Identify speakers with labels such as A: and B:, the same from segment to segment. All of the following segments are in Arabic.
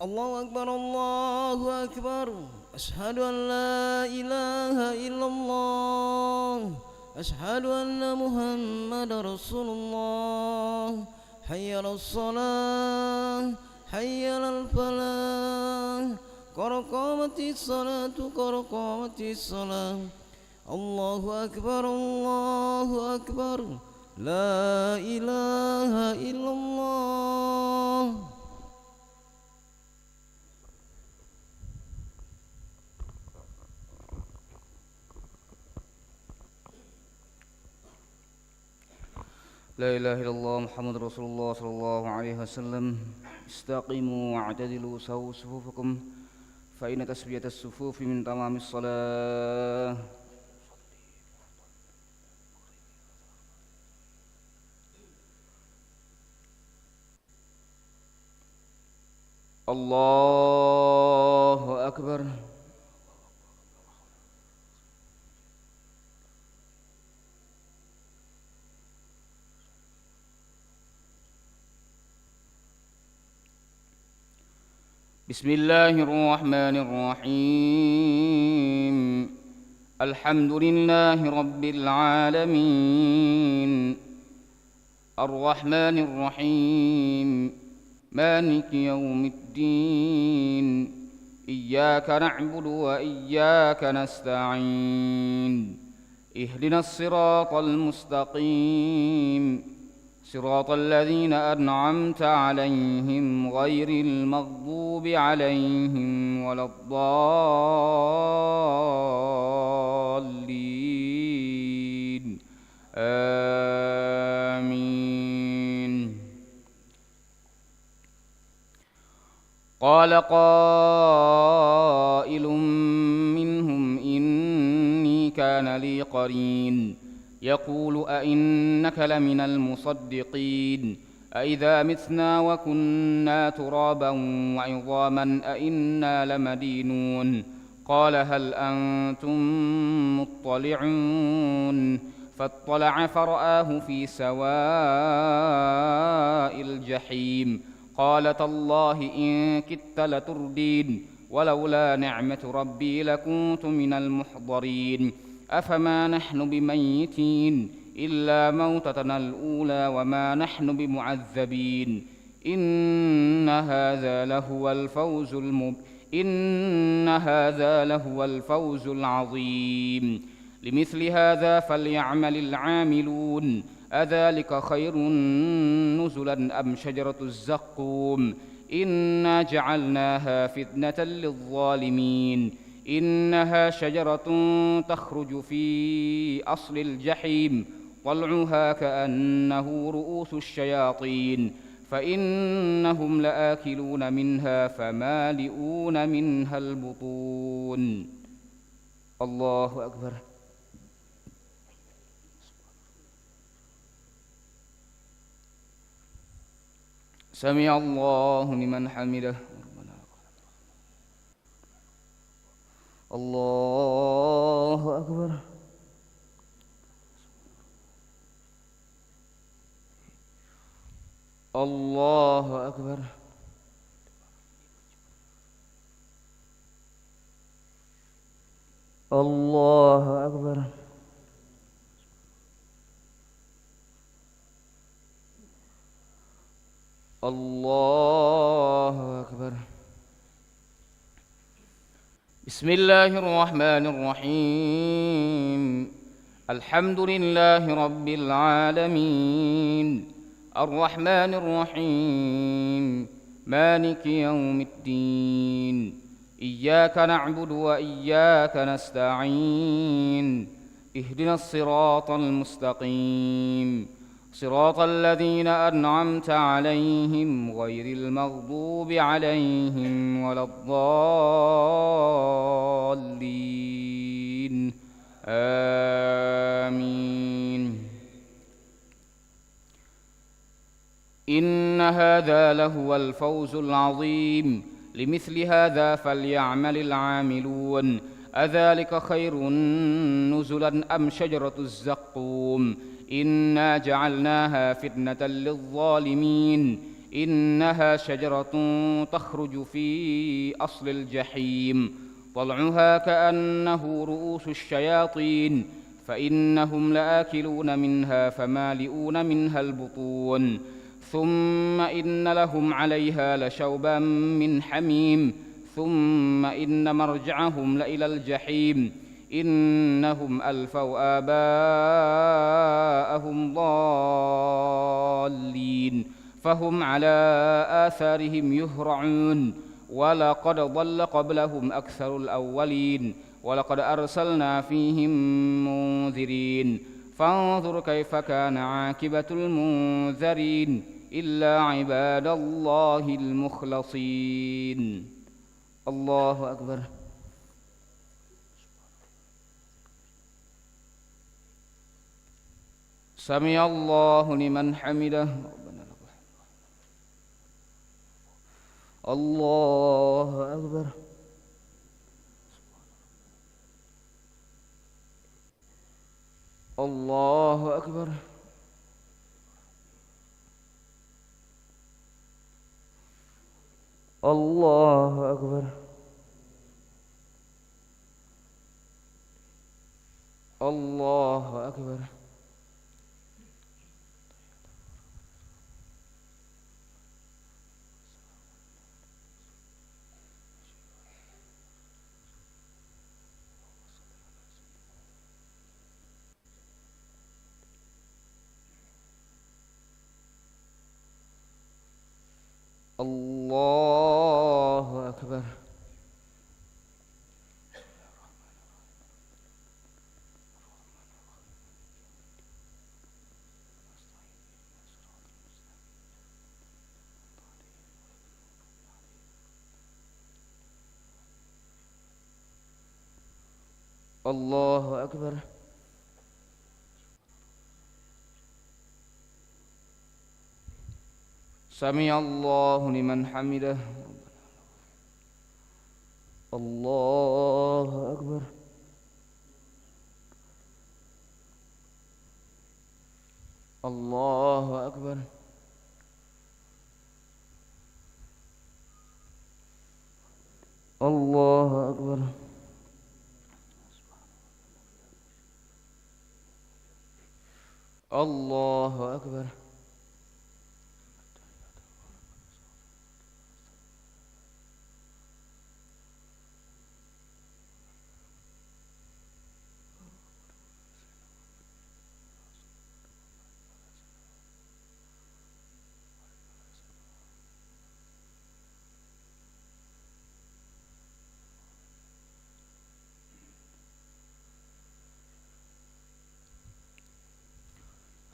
A: الله أكبر الله أكبر. أشهد أن لا إله إلا الله. أشهد أن محمد رسول الله. حي على الصلاة حي على الفلاح. قد قامت الصلاة قد قامت الصلاة. الله أكبر الله أكبر. لا إله إلا الله.
B: لا إله إلا الله محمد رسول الله صلى الله عليه وسلم. استقيموا واعتدلوا سووا صفوفكم فإن تسوية الصفوف من تمام الصلاة. الله أكبر. بسم الله الرحمن الرحيم. الحمد لله رب العالمين الرحمن الرحيم مالك يوم الدين إياك نعبد وإياك نستعين اهدنا الصراط المستقيم صراط الذين أنعمت عليهم غير المغضوب عليهم ولا الضالين آمين. قال قائل منهم إني كان لي قرين يقول أئنك لمن المصدقين أئذا متنا وكنا ترابا وعظاما أئنا لمدينون. قال هل أنتم مطلعون فاطلع فرآه في سواء الجحيم قال تالله إن كدت لتردين ولولا نعمة ربي لكنت من المحضرين. أفما نحن بميتين إلا موتتنا الأولى وما نحن بمعذبين إن هذا لهو الفوز العظيم. لمثل هذا فليعمل العاملون. أذلك خير نزلا أم شجرة الزقوم إنا جعلناها فتنة للظالمين إنها شجرة تخرج في أصل الجحيم طلعها كأنه رؤوس الشياطين فإنهم لآكلون منها فمالئون منها البطون. الله أكبر. سمع الله لمن حمده. الله أكبر. الله أكبر. الله أكبر. الله أكبر. بسم الله الرحمن الرحيم. الحمد لله رب العالمين الرحمن الرحيم مالك يوم الدين إياك نعبد وإياك نستعين اهدنا الصراط المستقيم صراط الذين أنعمت عليهم غير المغضوب عليهم ولا الضالين آمين. إن هذا لهو الفوز العظيم. لمثل هذا فليعمل العاملون. أذلك خير نزلا أم شجرة الزقوم إنا جعلناها فتنة للظالمين إنها شجرة تخرج في أصل الجحيم طلعها كأنه رؤوس الشياطين فإنهم لآكلون منها فمالئون منها البطون ثم إن لهم عليها لشوبا من حميم ثم إن مرجعهم لإلى الجحيم إنهم ألفوا آباءهم ضالين فهم على آثارهم يهرعون ولقد ضل قبلهم أكثر الأولين ولقد أرسلنا فيهم منذرين فانظر كيف كان عاقبة المنذرين إلا عباد الله المخلصين. الله أكبر. سمع الله لمن حمده. الله أكبر. الله أكبر. الله أكبر. الله أكبر. الله أكبر. الله أكبر. سمع الله لمن حمده. الله أكبر. الله أكبر. الله أكبر. الله أكبر.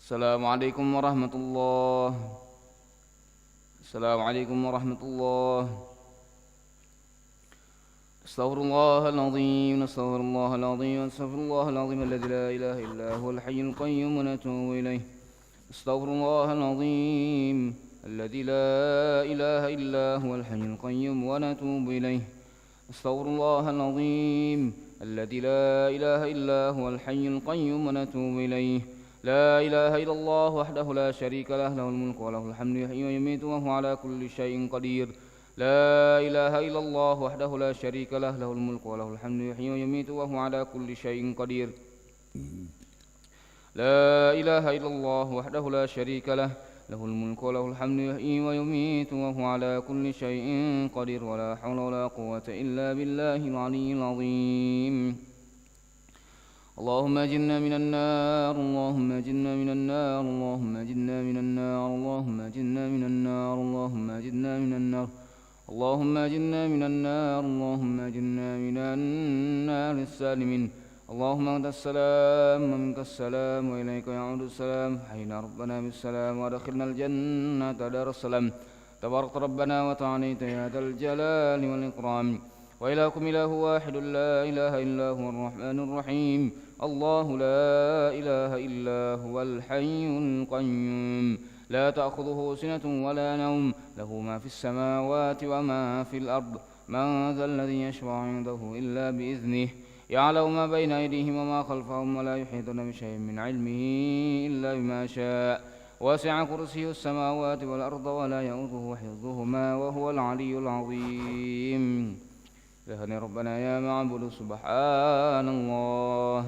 B: السلام عليكم ورحمة الله. السلام عليكم ورحمة الله. استغفر الله العظيم. نستغفر الله العظيم. نستغفر الله العظيم الذي لا إله إلا هو الحي القيوم ونتوب إليه. استغفر الله العظيم الذي لا إله إلا هو الحي القيوم ونتوب إليه. استغفر الله العظيم الذي لا إله إلا هو الحي القيوم ونتوب إليه. لا إله إلا الله وحده لا شريك له له الملك وله الحمد يحيي ويميت وهو على كل شيء قدير. لا إله إلا الله وحده لا شريك له له الملك وله الحمد يحيي ويميت وهو على كل شيء قدير. لا إله إلا الله وحده لا شريك له له الملك وله الحمد يحيي ويميت وهو على كل شيء قدير. ولا حول ولا قوة إلا بالله العلي العظيم. اللهم اجرنا من النار. اللهم اجرنا من النار. اللهم اجرنا من النار. اللهم اجرنا من النار. اللهم اجرنا من النار. اللهم اجرنا من النار. اللهم اجرنا من النار السالمين. اللهم أنت السلام ومنك السلام وإليك يعود السلام. حينا ربنا بالسلام وأدخلنا الجنة دار السلام. تبارك ربنا وتعاليت يا ذا الجلال والإكرام. وإلهكم إله واحد لا إله إلا هو الرحمن الرحيم. الله لا إله إلا هو الحي القيوم لا تأخذه سنة ولا نوم له ما في السماوات وما في الأرض. من ذا الذي يشفع عنده إلا بإذنه يعلم ما بين أيديهم وما خلفهم ولا يحيطون بشيء من علمه إلا بما شاء وسع كرسيه السماوات والأرض ولا يؤوده حفظهما وهو العلي العظيم. إلهنا ربنا يا معبود سبحان الله.